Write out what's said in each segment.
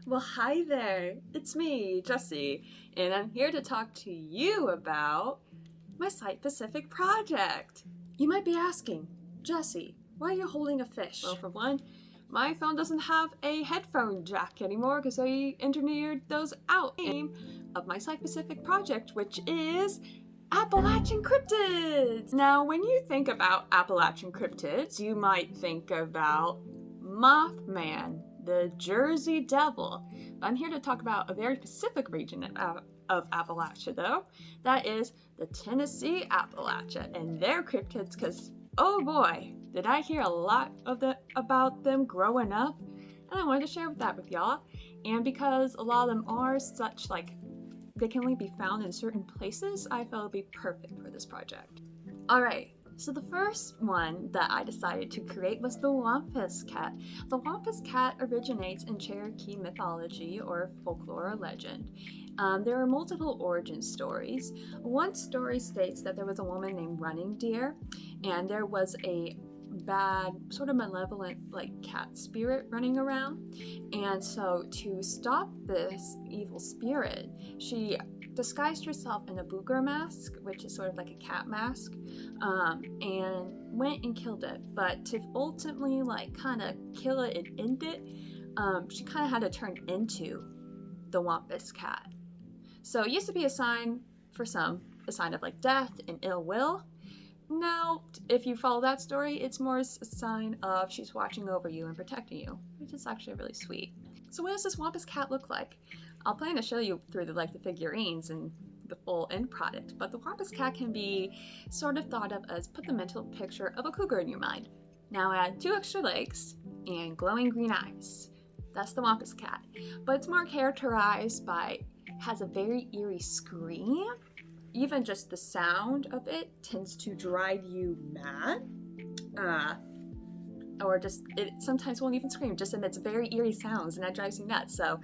Well, hi there. It's me, Jessie, and I'm here to talk to you about my site-specific project. You might be asking, Jessie, why are you holding a fish? Well, for one, my phone doesn't have a headphone jack anymore because I engineered those out. Name of my site-specific project, which is Appalachian cryptids. Now, when you think about Appalachian cryptids, you might think about Mothman, the Jersey Devil. I'm here to talk about a very specific region of Appalachia, though. That is the Tennessee Appalachia and their cryptids, because oh boy, did I hear a lot about them growing up, and I wanted to share that with y'all. And because a lot of them are such they can only be found in certain places, I felt it'd be perfect for this project. Alright, so the first one that I decided to create was the Wampus Cat. The Wampus Cat originates in Cherokee mythology or folklore or legend. There are multiple origin stories. One story states that there was a woman named Running Deer, and there was a bad, sort of malevolent cat spirit running around, and so to stop this evil spirit, she disguised herself in a booger mask, which is sort of like a cat mask, and went and killed it. But to ultimately kind of kill it and end it, she kind of had to turn into the Wampus Cat. So it used to be a sign for some, a sign of death and ill will. Now, if you follow that story, it's more a sign of she's watching over you and protecting you, which is actually really sweet. So what does this Wampus Cat look like? I'll plan to show you through the figurines and the full end product, but the Wampus Cat can be sort of thought of as, put the mental picture of a cougar in your mind. Now add 2 extra legs and glowing green eyes. That's the Wampus Cat, but it's more characterized by, has a very eerie scream. Even just the sound of it tends to drive you mad. Or just, it sometimes won't even scream, just emits very eerie sounds, and that drives you nuts. So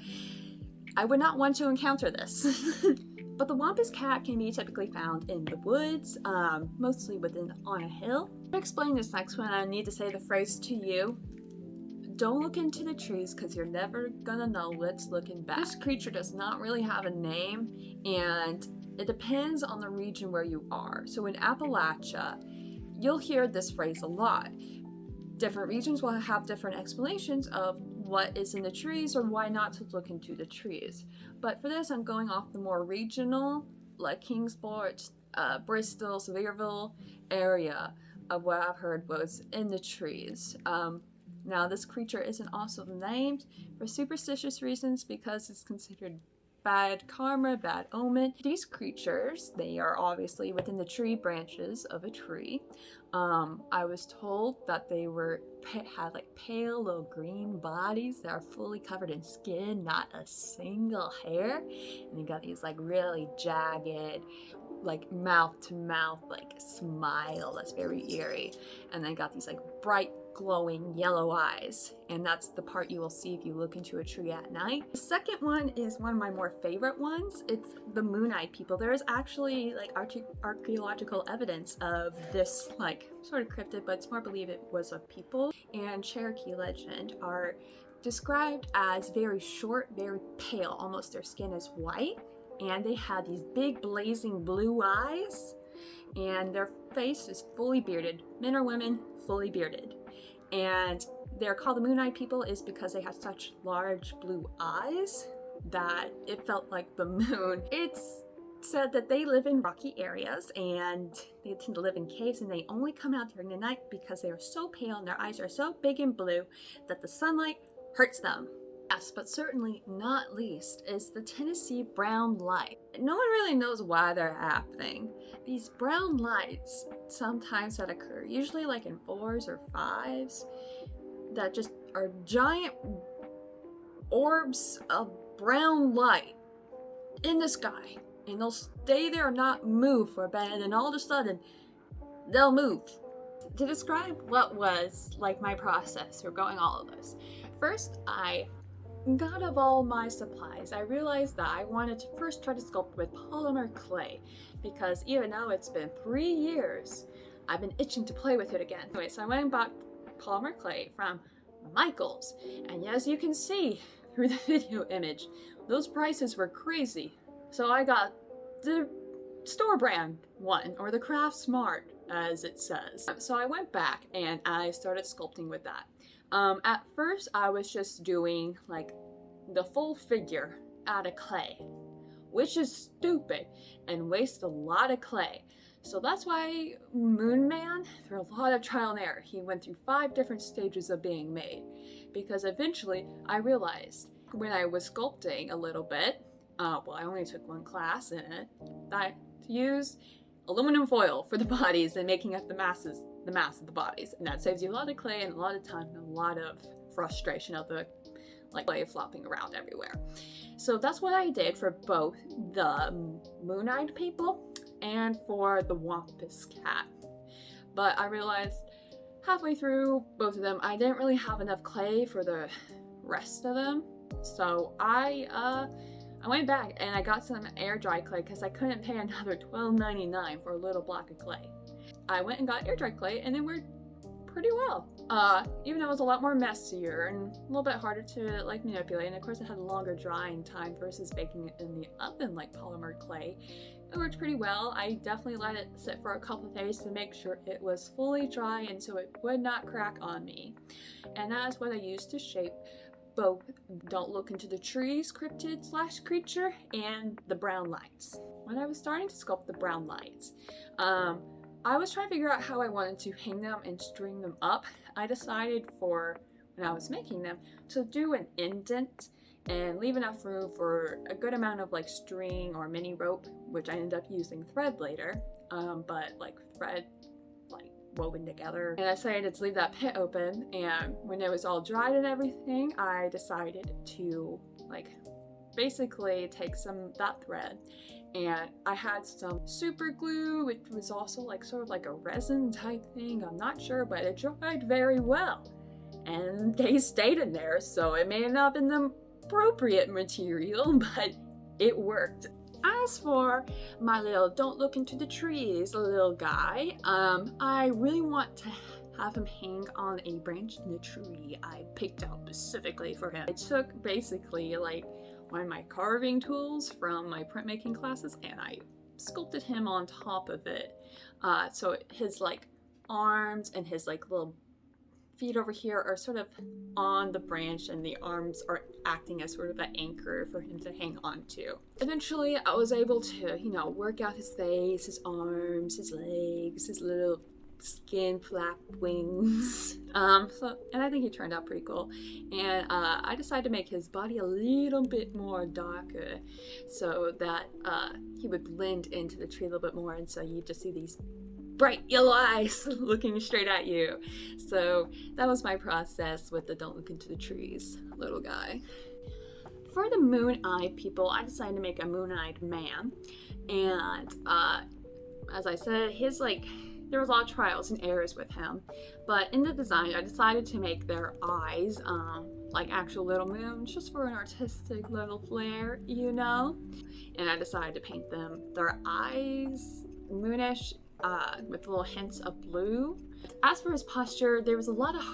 I would not want to encounter this. But the Wampus Cat can be typically found in the woods, mostly on a hill. To explain this next one, I need to say the phrase to you: don't look into the trees, because you're never gonna know what's looking back. This creature does not really have a name, and it depends on the region where you are. So in Appalachia, you'll hear this phrase a lot. Different regions will have different explanations of what is in the trees or why not to look into the trees. But for this, I'm going off the more regional, like Kingsport, Bristol, Sevierville area of what I've heard was in the trees. Now, this creature isn't also named for superstitious reasons because it's considered bad karma, bad omen. These creatures, they are obviously within the tree branches of a tree. I was told that they had pale little green bodies that are fully covered in skin, not a single hair. And they got these really jagged, mouth to mouth smile that's very eerie. And they got these bright glowing yellow eyes, and that's the part you will see if you look into a tree at night. The second one is one of my more favorite ones. It's the Moon-Eyed People. There is actually archaeological evidence of this sort of cryptid, but it's more believed it was a people. And Cherokee legend are described as very short, very pale, almost their skin is white, and they had these big blazing blue eyes, and their face is fully bearded. Men or women, fully bearded. And they're called the Moon-Eyed People is because they have such large blue eyes that it felt like the moon. It's said that they live in rocky areas and they tend to live in caves, and they only come out during the night because they are so pale and their eyes are so big and blue that the sunlight hurts them. Last but certainly not least is the Tennessee brown light. No one really knows why they're happening. These brown lights, sometimes that occur, usually in 4s or 5s, that just are giant orbs of brown light in the sky. And they'll stay there and not move for a bit, and then all of a sudden, they'll move. To describe what was my process for going all of this, first I got of all my supplies, I realized that I wanted to first try to sculpt with polymer clay, because even though it's been 3 years, I've been itching to play with it again. Anyway, so I went and bought polymer clay from Michael's, and as you can see, through the video image. Those prices were crazy. So I got the store brand one, or the Craft Smart as it says. So I went back and I started sculpting with that. At first I was just doing like the full figure out of clay, which is stupid and wastes a lot of clay. So that's why Moon Man, through a lot of trial and error, he went through 5 different stages of being made, because eventually I realized when I was sculpting a little bit, well, I only took 1 class in it, that to use aluminum foil for the bodies and making up the mass of the bodies, and that saves you a lot of clay and a lot of time and a lot of frustration of the clay flopping around everywhere. So that's what I did for both the Moon-Eyed people and for the Wampus cat. But I realized halfway through both of them I didn't really have enough clay for the rest of them, so I went back and I got some air dry clay because I couldn't pay another $12.99 for a little block of clay. I went and got air dry clay and it worked pretty well. Even though it was a lot more messier and a little bit harder to like manipulate, and of course it had a longer drying time versus baking it in the oven like polymer clay, it worked pretty well. I definitely let it sit for a couple of days to make sure it was fully dry and so it would not crack on me. And that is what I used to shape both Don't Look Into the Trees cryptid / creature and the brown lights. When I was starting to sculpt the brown lights, I was trying to figure out how I wanted to hang them and string them up. I decided for when I was making them to do an indent and leave enough room for a good amount of like string or mini rope, which I ended up using thread later, but like thread like woven together. And I decided to leave that pit open, and when it was all dried and everything, I decided to like basically take that thread, and I had some super glue, which was also like sort of like a resin type thing, I'm not sure, but it dried very well and they stayed in there, so it may not have been the appropriate material, but it worked. As for my little Don't Look Into the Trees little guy, I really want to have him hang on a branch in a tree I picked out specifically for him. I took basically like one of my carving tools from my printmaking classes and I sculpted him on top of it. So his like arms and his like little feet over here are sort of on the branch, and the arms are acting as sort of an anchor for him to hang on to. Eventually I was able to, you know, work out his face, his arms, his legs, his little skin flap wings. And I think he turned out pretty cool. And I decided to make his body a little bit more darker so that he would blend into the tree a little bit more, and so you just see these bright yellow eyes looking straight at you. So that was my process with the Don't Look Into the Trees little guy. For the Moon-Eyed people, I decided to make a Moon-Eyed man, and as I said, there was a lot of trials and errors with him, but in the design I decided to make their eyes like actual little moons, just for an artistic little flair, you know. And I decided to paint their eyes moonish with little hints of blue. As for his posture, there was a lot of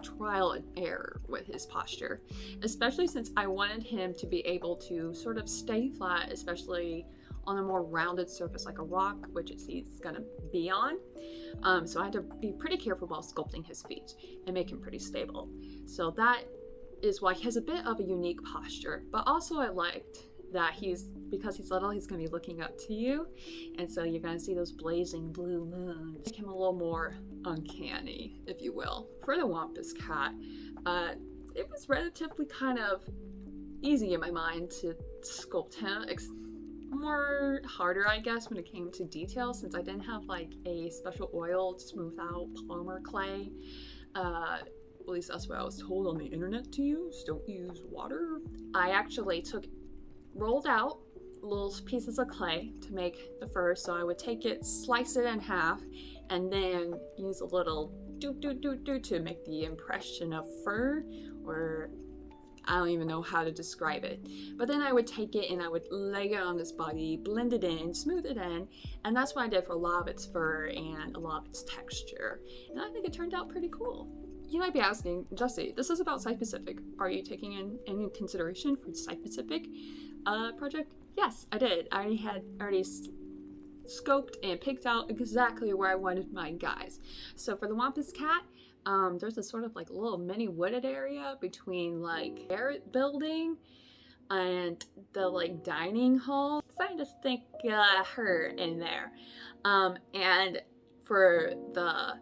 trial and error with his posture, especially since I wanted him to be able to sort of stay flat, especially on a more rounded surface like a rock, which he's gonna be on. So I had to be pretty careful while sculpting his feet and make him pretty stable. So that is why he has a bit of a unique posture, but also I liked that because he's little, he's gonna be looking up to you, and so you're gonna see those blazing blue moons. Make him a little more uncanny, if you will. For the Wampus cat, it was relatively kind of easy in my mind to sculpt him. More harder, I guess, when it came to detail, since I didn't have like a special oil to smooth out polymer clay. At least that's what I was told on the internet to use. Don't use water. I actually rolled out little pieces of clay to make the fur, so I would take it, slice it in half, and then use a little do to make the impression of fur, or I don't even know how to describe it. But then I would take it and I would lay it on this body, blend it in, smooth it in, and that's what I did for a lot of its fur and a lot of its texture. And I think it turned out pretty cool. You might be asking, Jesse, this is about site-specific. Are you taking in any consideration for the site-specific project? Yes, I did. I had already scoped and picked out exactly where I wanted my guys. So for the Wampus Cat, there's a sort of like little mini wooded area between like air building and the like dining hall. Starting to think her in there. And for the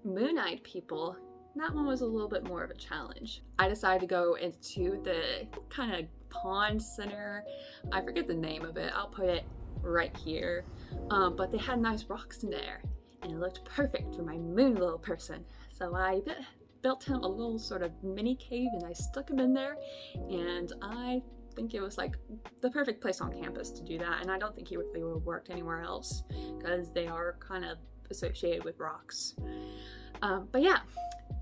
Moon-Eyed people, that one was a little bit more of a challenge. I decided to go into the kind of pond center. I forget the name of it. I'll put it right here. But they had nice rocks in there, and it looked perfect for my moon little person. So I built him a little sort of mini cave, and I stuck him in there, and I think it was like the perfect place on campus to do that. And I don't think he really would have worked anywhere else because they are kind of associated with rocks. But yeah,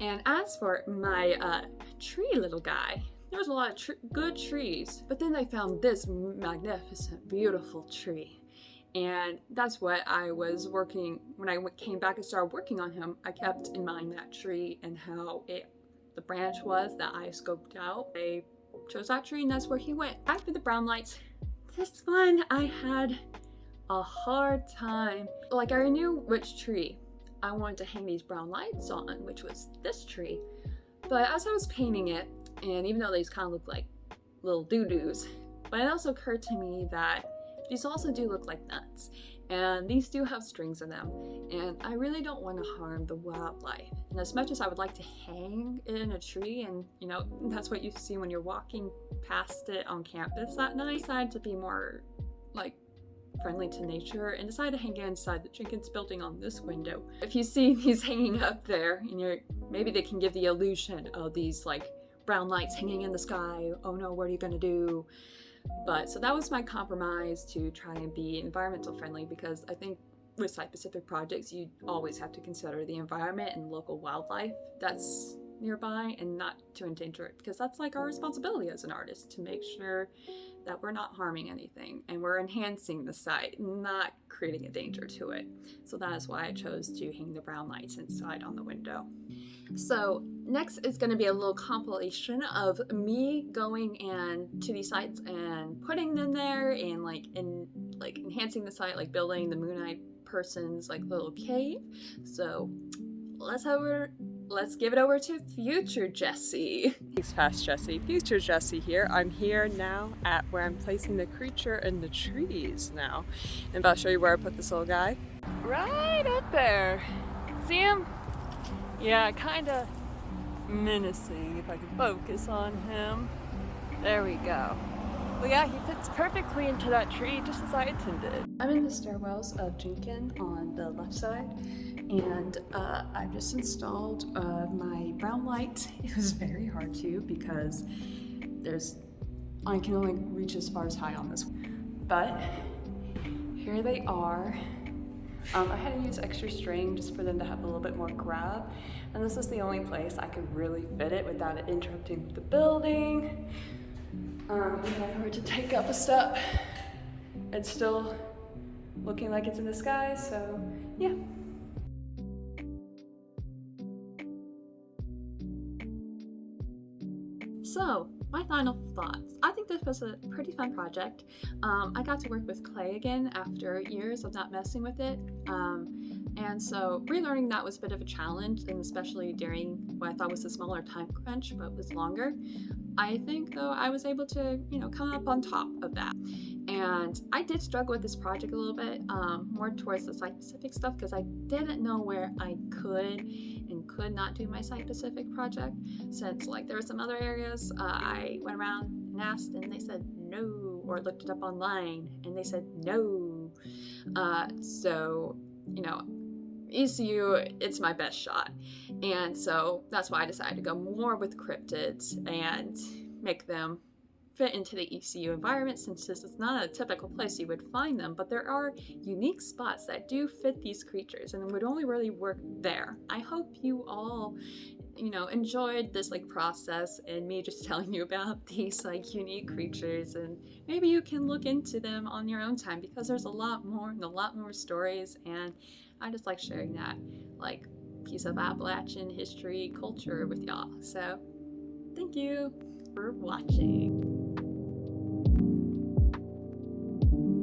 and as for my tree little guy, there was a lot of good trees, but then I found this magnificent, beautiful tree. And that's what I was working, when I came back and started working on him, I kept in mind that tree and how the branch was that I scoped out. I chose that tree and that's where he went. Back to the brown lights. This one, I had a hard time. Like, I knew which tree I wanted to hang these brown lights on, which was this tree. But as I was painting it, and even though these kind of look like little doo-doos, but it also occurred to me that these also do look like nuts, and these do have strings in them, and I really don't want to harm the wildlife. And as much as I would like to hang it in a tree, and you know, that's what you see when you're walking past it on campus that night, I decided to be more like friendly to nature and decided to hang it inside the Jenkins building on this window. If you see these hanging up there, and maybe they can give the illusion of these like brown lights hanging in the sky. Oh no, what are you gonna do? But so that was my compromise to try and be environmental friendly, because I think with site-specific projects, you always have to consider the environment and local wildlife that's nearby and not to endanger it, because that's like our responsibility as an artist to make sure that we're not harming anything and we're enhancing the site, not creating a danger to it. So that is why I chose to hang the brown lights inside on the window. So next is going to be a little compilation of me going and to these sites and putting them there and like enhancing the site, like building the Moon-Eyed person's like little cave. So let's give it over to future Jesse. Thanks, past Jesse. Future Jesse here. I'm here now at where I'm placing the creature in the trees now. And I'll show you where I put this little guy. Right up there. See him? Yeah, kind of menacing if I can focus on him. There we go. Well, yeah, he fits perfectly into that tree just as I intended. I'm in the stairwells of Jenkins on the left side, and I've just installed my brown light. It was very hard to because I can only reach as far as high on this. But here they are. I had to use extra string just for them to have a little bit more grab, and this is the only place I could really fit it without it interrupting the building. If I were to take up a step, it's still looking like it's in the sky, so yeah. So, my final thoughts. I think this was a pretty fun project. I got to work with clay again after years of not messing with it. And so relearning that was a bit of a challenge, and especially during what I thought was a smaller time crunch, but was longer. I think though I was able to, come up on top of that. And I did struggle with this project a little bit, more towards the site-specific stuff, because I didn't know where I could and could not do my site-specific project, since like there were some other areas I went around and asked and they said no, or looked it up online and they said no. So, ECU, it's my best shot. And so that's why I decided to go more with cryptids and make them fit into the ECU environment, since this is not a typical place you would find them, but there are unique spots that do fit these creatures and would only really work there. I hope you all, enjoyed this process and me just telling you about these unique creatures, and maybe you can look into them on your own time, because there's a lot more and a lot more stories, and I just like sharing that piece of Appalachian history culture with y'all. So thank you for watching.